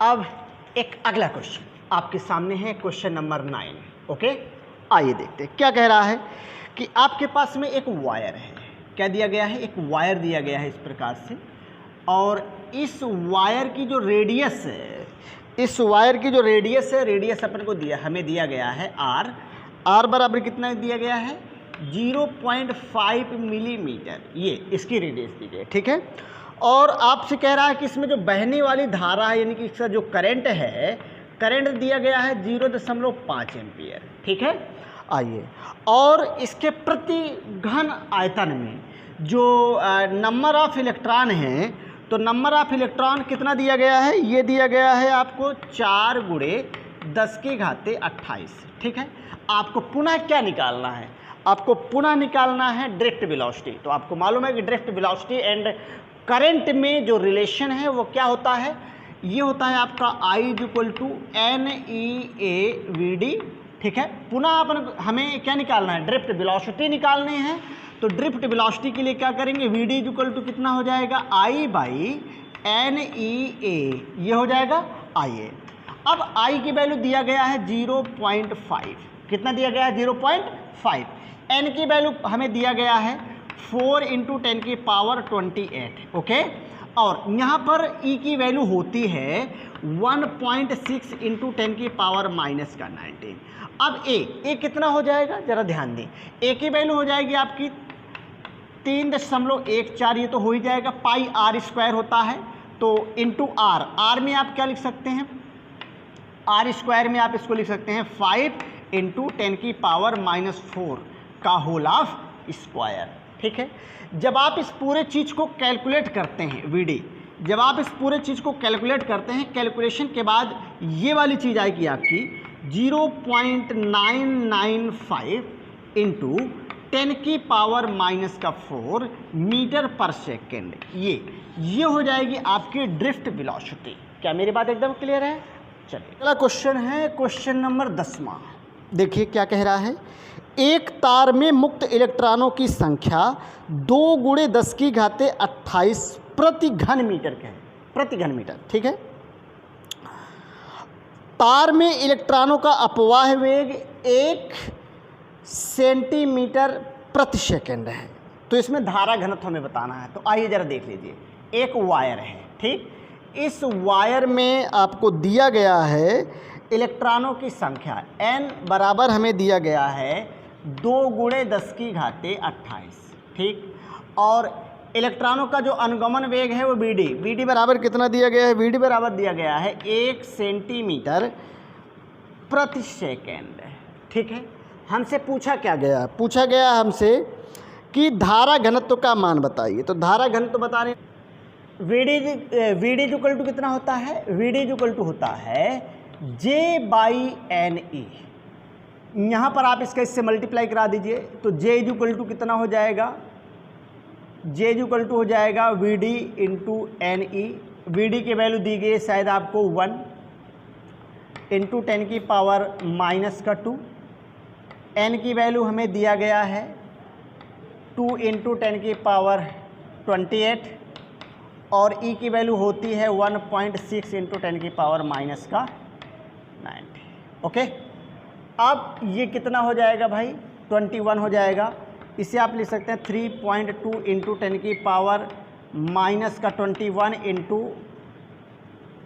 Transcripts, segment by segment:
अब एक अगला क्वेश्चन आपके सामने है, क्वेश्चन नंबर 9। ओके, आइए देखते हैं क्या कह रहा है कि आपके पास में एक वायर है। क्या दिया गया है? एक वायर दिया गया है इस प्रकार से, और इस वायर की जो रेडियस है, इस वायर की जो रेडियस है, रेडियस अपन को हमें दिया गया है आर बराबर कितना दिया गया है? 0.5 मिलीमीटर, ये इसकी रेडियस दी गई है। ठीक है, और आपसे कह रहा है कि इसमें जो बहने वाली धारा है, यानी कि इसका जो करंट है, करंट दिया गया है 0.5 एम्पियर। ठीक है, आइए, और इसके प्रति घन आयतन में जो नंबर ऑफ इलेक्ट्रॉन है, तो नंबर ऑफ इलेक्ट्रॉन कितना दिया गया है? ये दिया गया है आपको 4 × 10⁻28। ठीक है, आपको पुनः क्या निकालना है? आपको पुनः निकालना है ड्रिफ्ट वेलोसिटी। तो आपको मालूम है कि ड्रिफ्ट वेलोसिटी एंड करंट में जो रिलेशन है वो क्या होता है? ये होता है आपका I = NEAVD। ठीक है, पुनः हमें क्या निकालना है? ड्रिफ्ट वेलोसिटी निकालने हैं। तो ड्रिफ्ट वेलोसिटी के लिए क्या करेंगे? VD = कितना हो जाएगा? I/NEA, ये हो जाएगा IA। अब I की वैल्यू दिया गया है 0.5। कितना दिया गया है? 0.5। N की वैल्यू हमें दिया गया है 4 × 10⁻28। ओके, और यहाँ पर E की वैल्यू होती है 1.6 × 10⁻⁻19। अब A कितना हो जाएगा? जरा ध्यान दें, A की वैल्यू हो जाएगी आपकी 3.14, ये तो हो ही जाएगा। पाई r² होता है, तो इंटू r में आप क्या लिख सकते हैं? r² में आप इसको लिख सकते हैं 5 × 10⁻⁻4 का होल ऑफ स्क्वायर। ठीक है, जब आप इस पूरे चीज़ को कैलकुलेट करते हैं VD, जब आप इस पूरे चीज़ को कैलकुलेट करते हैं, कैलकुलेशन के बाद ये वाली चीज़ आएगी आपकी 0.995 × 10⁻⁻4 मीटर पर सेकेंड। ये हो जाएगी आपकी ड्रिफ्ट वेलोसिटी। क्या मेरी बात एकदम क्लियर है? चलिए, अगला क्वेश्चन है क्वेश्चन नंबर 10वां। देखिए क्या कह रहा है। एक तार में मुक्त इलेक्ट्रॉनों की संख्या 2 × 10⁻28 प्रति घन मीटर है, प्रति घन मीटर। ठीक है, तार में इलेक्ट्रॉनों का अपवाह वेग 1 सेंटीमीटर प्रति सेकेंड है। तो इसमें धारा घनत्व हमें बताना है। तो आइए जरा देख लीजिए, एक वायर है। ठीक, इस वायर में आपको दिया गया है इलेक्ट्रॉनों की संख्या n बराबर हमें दिया गया है 2 × 10⁻28। ठीक, और इलेक्ट्रॉनों का जो अनुगमन वेग है वो BD बराबर कितना दिया गया है? BD बराबर दिया गया है 1 सेंटीमीटर प्रति सेकेंड। ठीक है, हमसे पूछा क्या गया? पूछा गया हमसे कि धारा घनत्व का मान बताइए। तो धारा घनत्व बताने VD = कितना होता है? VD = होता है J/NE। यहाँ पर आप इससे मल्टीप्लाई करा दीजिए, तो J = कितना हो जाएगा? J = हो जाएगा VD × NE। VD की वैल्यू दी गई है शायद आपको 1 × 10⁻⁻2। N की वैल्यू हमें दिया गया है 2 × 10⁻28, और E की वैल्यू होती है 1.6 × 10⁻⁻90। ओके, अब ये कितना हो जाएगा भाई? 21 हो जाएगा। इसे आप लिख सकते हैं 3.2 ×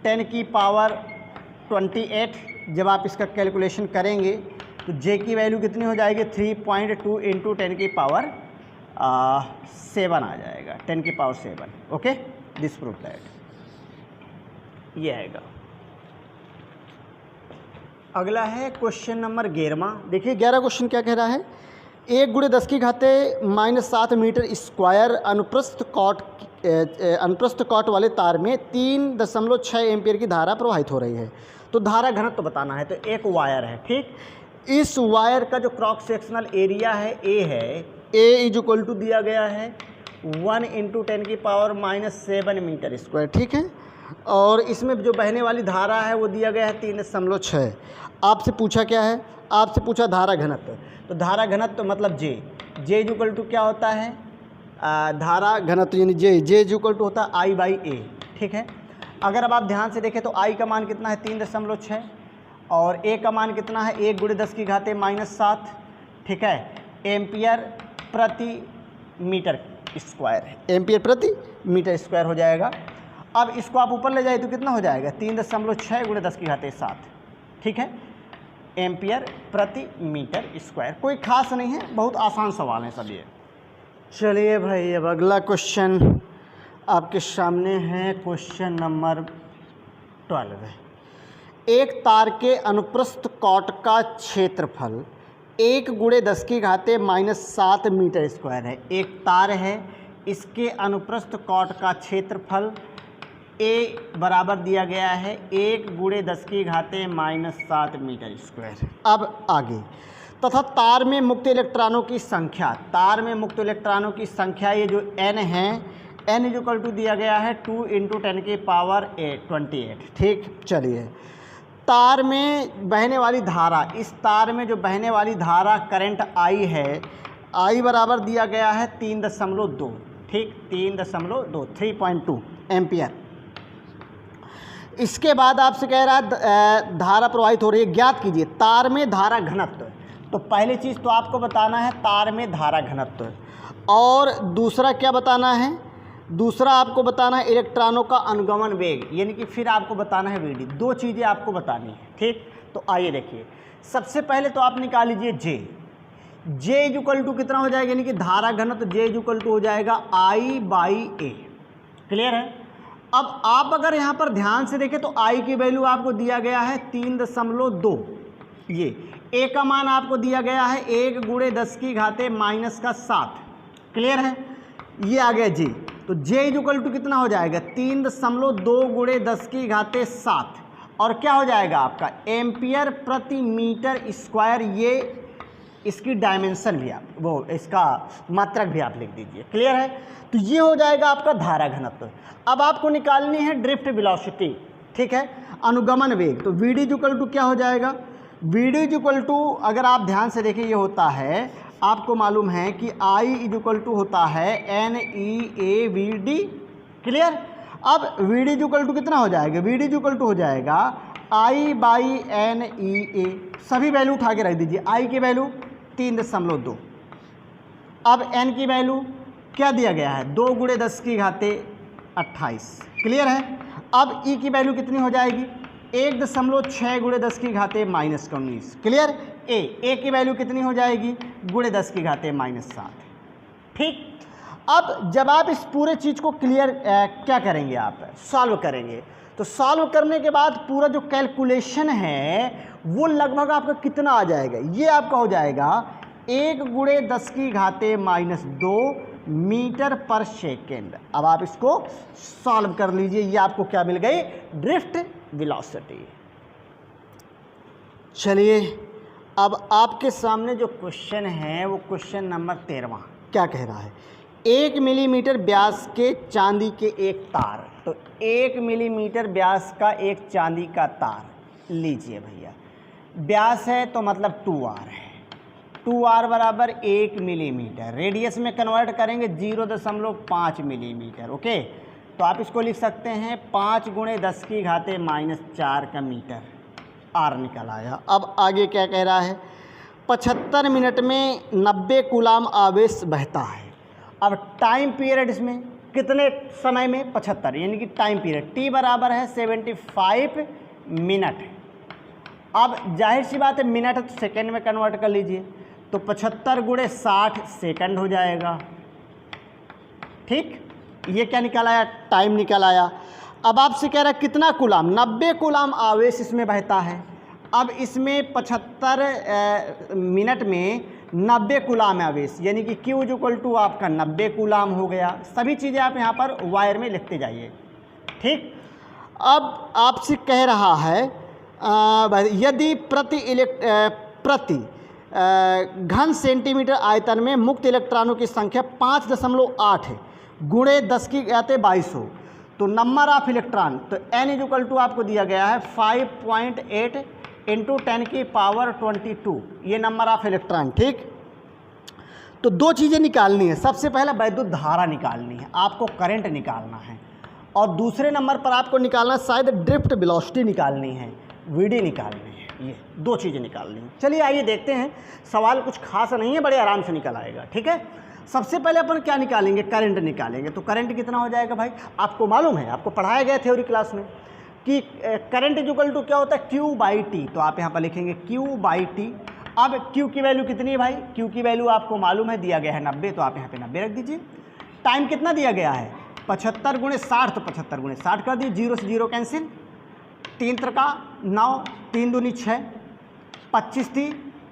10⁻21 जब आप इसका कैलकुलेशन करेंगे तो J की वैल्यू कितनी हो जाएगी? 3.2 × 10⁻7 आ जाएगा, 10⁻7। ओके, दिस प्रूफ दैट, ये आएगा। अगला है क्वेश्चन नंबर 11वां। देखिए 11 क्वेश्चन क्या कह रहा है। 1 × 10⁻⁷ मीटर स्क्वायर अनुप्रस्थ कॉट वाले तार में 3.6 एम्पियर की धारा प्रवाहित हो रही है। तो धारा घनत्व बताना है। तो एक वायर है। ठीक, इस वायर का जो क्रॉस सेक्शनल एरिया है A है, A = दिया गया है 1 × 10⁻⁻7 मीटर स्क्वायर। ठीक है, और इसमें जो बहने वाली धारा है वो दिया गया है 3.6। आपसे पूछा क्या है? आपसे पूछा धारा घनत्व। तो धारा घनत्व मतलब J = क्या होता है? धारा घनत्व यानी J = होता है I/A। ठीक है, अगर अब आप ध्यान से देखें तो आई का मान कितना है 3.6 और ए का मान कितना है 1 × 10⁻⁻7, ठीक है, एम्पियर प्रति मीटर स्क्वायर है, एम्पियर प्रति मीटर स्क्वायर हो जाएगा। अब इसको आप ऊपर ले जाए तो कितना हो जाएगा 3.6 × 10⁻7, ठीक है, एम्पियर प्रति मीटर स्क्वायर। कोई खास नहीं है, बहुत आसान सवाल है सब ये। चलिए भाई अब अगला क्वेश्चन आपके सामने है, क्वेश्चन नंबर 12 है। एक तार के अनुप्रस्थ कॉट का क्षेत्रफल 1 × 10⁻⁻7 मीटर स्क्वायर है। एक तार है, इसके अनुप्रस्थ कॉट का क्षेत्रफल ए बराबर दिया गया है 1 × 10⁻⁻7 मीटर स्क्वायर। अब आगे, तथा तार में मुक्त इलेक्ट्रॉनों की संख्या, तार में मुक्त इलेक्ट्रॉनों की संख्या ये जो n है, n = दिया गया है 2 × 10⁻28, ठीक। चलिए, तार में बहने वाली धारा, इस तार में जो बहने वाली धारा करंट आई है, आई बराबर दिया गया है 3.2, ठीक, 3.2 एम्पियर। इसके बाद आपसे कह रहा है धारा प्रवाहित हो रही है, ज्ञात कीजिए तार में धारा घनत्व। तो पहली चीज़ तो आपको बताना है तार में धारा घनत्व, और दूसरा क्या बताना है, दूसरा आपको बताना है इलेक्ट्रॉनों का अनुगमन वेग, यानी कि फिर आपको बताना है वीडी। दो चीज़ें आपको बतानी है, ठीक। तो आइए देखिए, सबसे पहले तो आप निकाल लीजिए जे = कितना हो जाएगा, यानी कि धारा घनत्व जे = हो जाएगा I/A, क्लियर है। अब आप अगर यहाँ पर ध्यान से देखें तो I की वैल्यू आपको दिया गया है 3.2, ये A का मान आपको दिया गया है 1 × 10⁻⁻7, क्लियर है। ये आ गया J, तो J = कितना हो जाएगा 3.2 × 10⁻7, और क्या हो जाएगा आपका एम्पियर प्रति मीटर स्क्वायर। ये इसकी डायमेंशन भी आप, वो इसका मात्रक भी आप लिख दीजिए, क्लियर है। तो ये हो जाएगा आपका धारा घनत्व। अब आपको निकालनी है ड्रिफ्ट वेलोसिटी, ठीक है, अनुगमन वेग। तो VD = क्या हो जाएगा, VD = अगर आप ध्यान से देखें, ये होता है, आपको मालूम है कि I = होता है NEAVD, क्लियर। अब VD = कितना हो जाएगा, VD = हो जाएगा I/NEA। सभी वैल्यू उठा के रख दीजिए। I की वैल्यू 3.2, अब N की वैल्यू क्या दिया गया है 2 × 10⁻28, क्लियर है। अब E की वैल्यू कितनी हो जाएगी 1.6 × 10⁻⁻19, क्लियर। A की वैल्यू कितनी हो जाएगी × 10⁻⁻7, ठीक। अब जब आप इस पूरे चीज़ को क्लियर क्या करेंगे, आप सॉल्व करेंगे, तो सॉल्व करने के बाद पूरा जो कैलकुलेशन है वो लगभग आपका कितना आ जाएगा, ये आपका हो जाएगा 1 × 10⁻⁻2 मीटर पर सेकेंड। अब आप इसको सॉल्व कर लीजिए, ये आपको क्या मिल गई, ड्रिफ्ट वेलोसिटी। चलिए अब आपके सामने जो क्वेश्चन है वो क्वेश्चन नंबर 13 क्या कह रहा है, 1 मिलीमीटर व्यास के चांदी के एक तार। तो 1 मिलीमीटर व्यास का एक चांदी का तार लीजिए भैया, व्यास है तो मतलब 2R है, 2R = 1 मिलीमीटर, रेडियस में कन्वर्ट करेंगे 0.5 मिलीमीटर, ओके। तो आप इसको लिख सकते हैं 5 × 10⁻⁻4 का मीटर, R निकल आया। अब आगे क्या कह रहा है, 75 मिनट में 90 कूलाम आवेश बहता है। अब टाइम पीरियड इसमें कितने समय में 75, यानी कि टाइम पीरियड T बराबर है 75 मिनट। अब जाहिर सी बात है मिनट है तो सेकेंड में कन्वर्ट कर लीजिए, तो 75 × 60 सेकंड हो जाएगा, ठीक। ये क्या निकल आया, टाइम निकल आया। अब आपसे कह रहा है कितना कूलाम, 90 कूलाम आवेश इसमें बहता है। अब इसमें 75 मिनट में 90 कूलाम आवेश, यानी कि Q = आपका 90 कूलाम हो गया। सभी चीज़ें आप यहाँ पर वायर में लिखते जाइए, ठीक। अब आपसे कह रहा है यदि प्रति घन सेंटीमीटर आयतन में मुक्त इलेक्ट्रॉनों की संख्या 5.8 है × 10⁻22 हो, तो नंबर ऑफ इलेक्ट्रॉन, तो N = आपको दिया गया है 5.8 × 10⁻22, ये नंबर ऑफ इलेक्ट्रॉन, ठीक। तो दो चीज़ें निकालनी है, सबसे पहला वैद्युत धारा निकालनी है, आपको करंट निकालना है, और दूसरे नंबर पर आपको निकालना शायद ड्रिफ्ट वेलोसिटी निकालनी है, वीडी निकालनी है, ये दो चीज़ें निकालनी है। चलिए आइए देखते हैं, सवाल कुछ खास नहीं है, बड़े आराम से निकल आएगा। ठीक है, सबसे पहले अपन क्या निकालेंगे, करंट निकालेंगे। तो करंट कितना हो जाएगा भाई, आपको मालूम है, आपको पढ़ाया गया थ्योरी क्लास में कि करंट इक्वल टू क्या होता है, Q बाई टी। तो आप यहाँ पर लिखेंगे Q बाई टी। अब Q की वैल्यू कितनी है भाई, Q की वैल्यू आपको मालूम है, दिया गया है 90, तो आप यहाँ पे 90 रख दीजिए। टाइम कितना दिया गया है, 75 गुणे 60, तो 75 गुणे 60 कर दिए, 0 से 0 कैंसिल, 3 त्रिका 9, 3 दूनी 6, 25 थी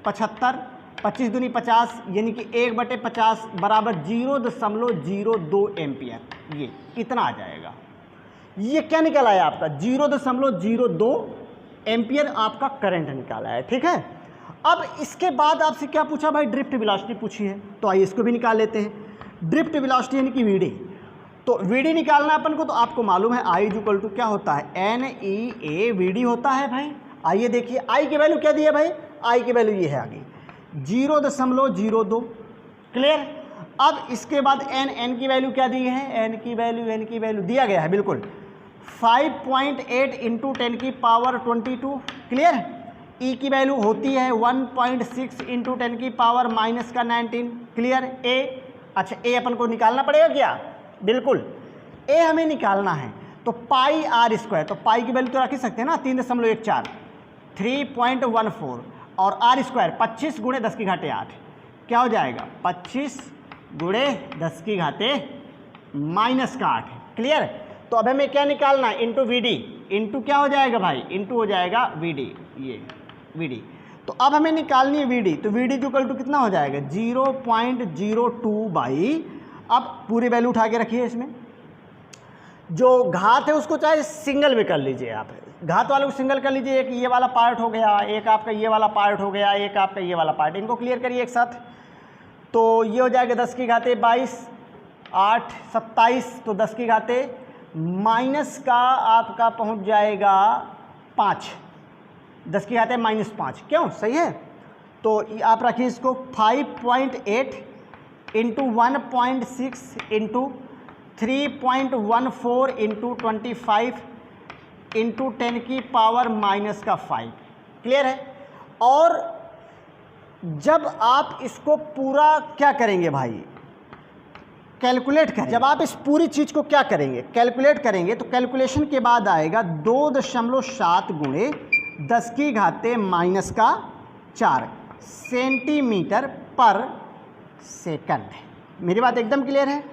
75, 25 दूनी 50, यानी कि 1/50 बराबर 0.02 एम्पियर। ये इतना आ जाएगा। ये क्या निकल आया आपका, 0.02 एम्पियर आपका करंट निकाला है। ठीक है, अब इसके बाद आपसे क्या पूछा भाई, ड्रिफ्ट वेलोसिटी पूछी है। तो आइए इसको भी निकाल लेते हैं। ड्रिफ्ट वेलोसिटी यानी कि वीडी, तो वीडी निकालना अपन को, तो आपको मालूम है आई इक्वल टू क्या होता है, NEA वीडी होता है भाई। आइए देखिए आई की वैल्यू क्या दी है भाई, आई की वैल्यू ये है आगे 0.02। क्लियर। अब इसके बाद n की वैल्यू क्या दी है, n की वैल्यू दिया गया है बिल्कुल 5.8 इंटू 10 की पावर 22। क्लियर। E की वैल्यू होती है 1.6 इंटू 10 की पावर माइनस का 19। क्लियर। A, अच्छा A अपन को निकालना पड़ेगा क्या, बिल्कुल A हमें निकालना है। तो पाई आर स्क्वायर, तो पाई की वैल्यू तो रख ही सकते हैं ना, 3.14, 3.14 और आर स्क्वायर 25 गुणे 10 की घाते 8, क्या हो जाएगा 25 गुणे 10 की घाते माइनस का 8। क्लियर। तो अब हमें क्या निकालना है, इंटू वी डी, इंटू क्या हो जाएगा भाई, इंटू हो जाएगा वी डी, ये वी डी। तो अब हमें निकालनी है वी डी, तो वी डी इक्वल टू कितना हो जाएगा 0.02 बाई, अब पूरी वैल्यू उठा के रखिए, इसमें जो घात है उसको चाहे सिंगल में कर लीजिए, आप घात वाले को सिंगल कर लीजिए, एक ये वाला पार्ट हो गया, एक आपका ये वाला पार्ट हो गया, एक आपका ये वाला पार्ट, इनको क्लियर करिए एक साथ। तो ये हो जाएगा 10 की घाते 22, 8 27, तो 10 की घाते माइनस का आपका पहुंच जाएगा 5, 10 की घाते -5, क्यों सही है। तो आप रखिए इसको 5.8 इंटू 1.6 इंटू 3.14 इंटू 25 इंटू 10 की पावर माइनस का 5। क्लियर है। और जब आप इसको पूरा क्या करेंगे भाई, कैलकुलेट करें, जब आप इस पूरी चीज़ को क्या करेंगे, कैलकुलेट करेंगे, तो कैलकुलेशन के बाद आएगा 2.7 गुणे 10 की घाते माइनस का 4 सेंटीमीटर पर सेकंड। मेरी बात एकदम क्लियर है।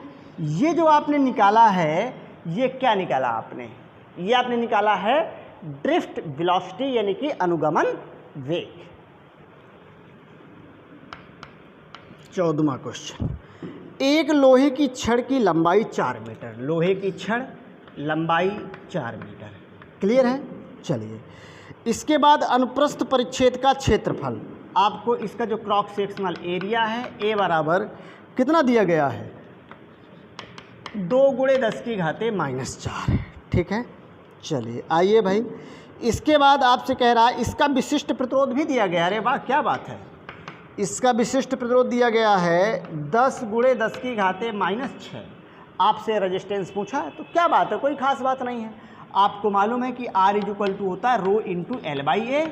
ये जो आपने निकाला है, ये क्या निकाला आपने, ये आपने निकाला है ड्रिफ्ट वेलोसिटी यानी कि अनुगमन वेग। 14वां क्वेश्चन, एक लोहे की छड़ की लंबाई 4 मीटर, लोहे की छड़ लंबाई 4 मीटर। क्लियर है। चलिए इसके बाद अनुप्रस्थ परिच्छेद का क्षेत्रफल, आपको इसका जो क्रॉस सेक्शनल एरिया है ए बराबर कितना दिया गया है 2 गुणे 10 की घाते -4। ठीक है। चलिए आइए भाई, इसके बाद आपसे कह रहा है इसका विशिष्ट प्रतिरोध भी दिया गया है। अरे वाह क्या बात है, इसका विशिष्ट प्रतिरोध दिया गया है 10 गुणे 10 की घाते -6। आपसे रेजिस्टेंस पूछा है, तो क्या बात है, कोई खास बात नहीं है। आपको मालूम है कि R इक्वल टू होता है रो इंटू एल बाई ए।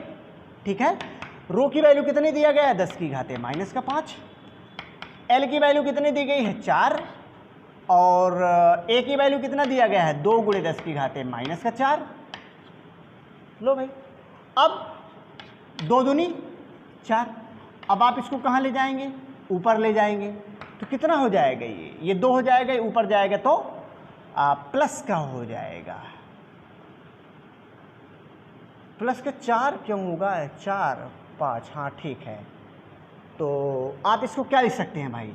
ठीक है। रो की वैल्यू कितनी दिया गया है 10 की घाते -5, एल की वैल्यू कितनी दी गई है 4, और ए की वैल्यू कितना दिया गया है 2 गुणे 10 की घाते -4। लो भाई, अब 2 दूनी 4, अब आप इसको कहाँ ले जाएंगे, ऊपर ले जाएंगे, तो कितना हो जाएगा, ये 2 हो जाएगा, ऊपर जाएगा तो प्लस का हो जाएगा, प्लस का 4 क्यों होगा, 4 5, हाँ ठीक है। तो आप इसको क्या लिख सकते हैं भाई,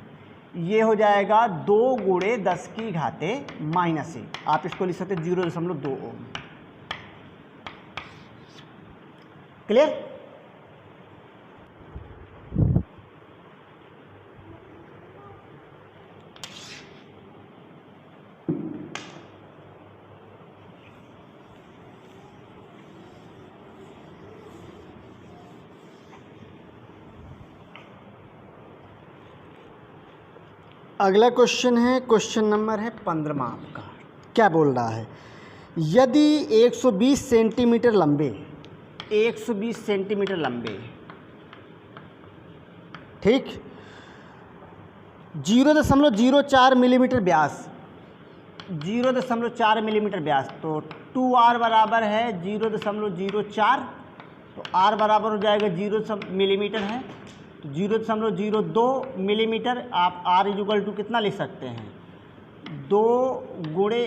ये हो जाएगा 2 गुणे 10 की घाते -1, आप इसको लिख सकते हैं 0.2 ओम। क्लियर। अगला क्वेश्चन है, क्वेश्चन नंबर है 15वां आपका। क्या बोल रहा है, यदि 120 सेंटीमीटर लंबे, 120 सेंटीमीटर लंबे, ठीक, 0.04 मिलीमीटर व्यास, 0.4 मिलीमीटर व्यास, तो 2r बराबर है 0.04, तो r बराबर हो जाएगा 0 मिलीमीटर है, तो 0.02 मिलीमीटर। आप r इक्वल टू कितना लिख सकते हैं, 2 गुणे